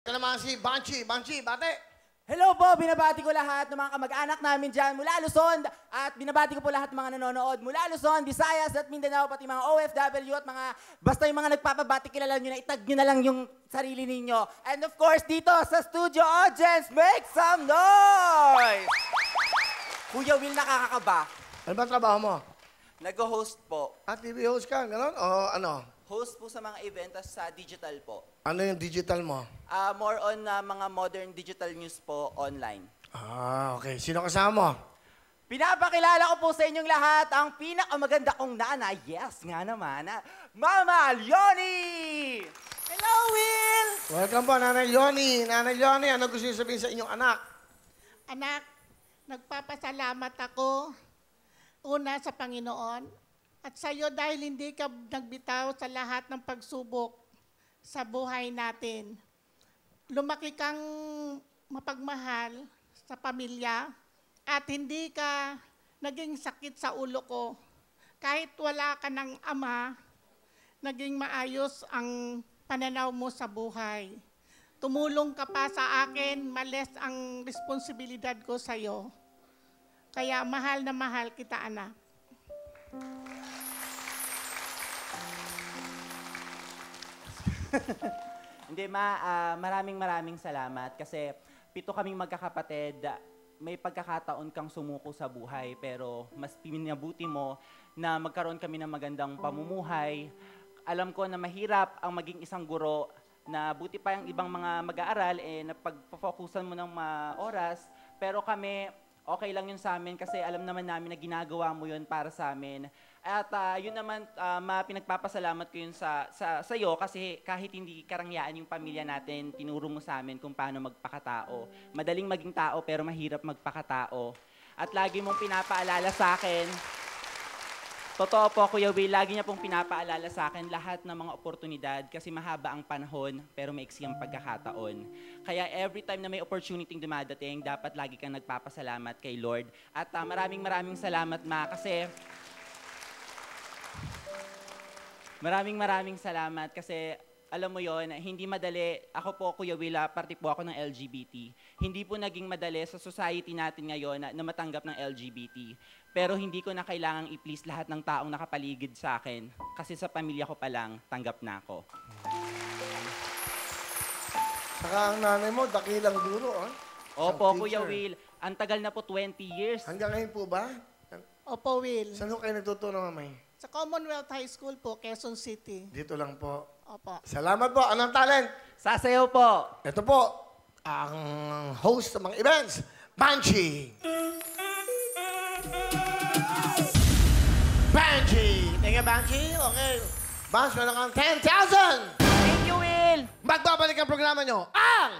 Ito naman si Banshee. Banshee, bate. Hello po, binabati ko lahat ng mga kamag-anak namin dyan mula Luzon at binabati ko po lahat ng mga nanonood mula Luzon, Visayas at Mindanao, pati mga OFW at mga basta yung mga nagpapabati, kilala nyo na, itag nyo na lang yung sarili ninyo. And of course, dito sa studio audience, make some noise! Kuya Will, nakakakaba. Ano ba trabaho mo? Nag-host po. TV host ka, gano'n? O ano? Host po sa mga event sa digital po. Ano yung digital mo? More on mga modern digital news po online. Okay. Sino kasama mo? Pinapakilala ko po sa inyong lahat ang pinakamaganda kong nanay. Yes, nga naman. Mama Leonie! Hello, Will! Welcome po, Nanay Leonie. Nanay Leonie, ano gusto niyo sabihin sa inyong anak? Anak, nagpapasalamat ako una sa Panginoon at sa iyo dahil hindi ka nagbitaw sa lahat ng pagsubok sa buhay natin. Lumaki kang mapagmahal sa pamilya at hindi ka naging sakit sa ulo ko. Kahit wala ka ng ama, naging maayos ang pananaw mo sa buhay. Tumulong ka pa sa akin, malis ang responsibilidad ko sa iyo. Kaya mahal na mahal kita, anak. Hindi, maraming salamat kasi 7 kaming magkakapatid. May pagkakataon kang sumuko sa buhay pero mas pinabuti mo na magkaroon kami ng magandang pamumuhay. Alam ko na mahirap ang maging isang guro na buti pa yung ibang mga mag-aaral na pagpo-focusan mo ng oras pero kami okay lang yun sa amin kasi alam naman namin na ginagawa mo yun para sa amin. At yun naman, pinagpapasalamat ko yun sa iyo kasi kahit hindi karangyaan yung pamilya natin, tinuro mo sa amin kung paano magpakatao. Madaling maging tao pero mahirap magpakatao. At lagi mong pinapaalala sa akin, totoo po, Kuya Will, lagi niya pong pinapaalala sa akin lahat ng mga oportunidad kasi mahaba ang panahon pero maiksi ang pagkakataon. Kaya every time na may opportunity dumadating, dapat lagi kang nagpapasalamat kay Lord. At maraming salamat, Ma, kasi maraming salamat kasi alam mo yon, hindi madali. Ako po, Kuya Will, parte po ako ng LGBT. Hindi po naging madali sa society natin ngayon na matanggap ng LGBT. Pero hindi ko na kailangang i-please lahat ng taong nakapaligid sa akin. Kasi sa pamilya ko pa lang, tanggap na ako. Saka ang nanay mo, dakilang duro, ha? Opo, Kuya Will. Ang tagal na po, 20 years. Hanggang ngayon po ba? Opo, Will. Saan kayo nagtuturo, mamay? Sa Commonwealth High School po, Quezon City. Dito lang po. Opo. Salamat po. Anong talent? Sasayaw po. Ito po, ang host ng mga events, Banshee. Banshee! Thank you, Banshee. Okay. Bansh, meron kang 10,000! Thank you, Will. Magbabalik ang programa nyo, ang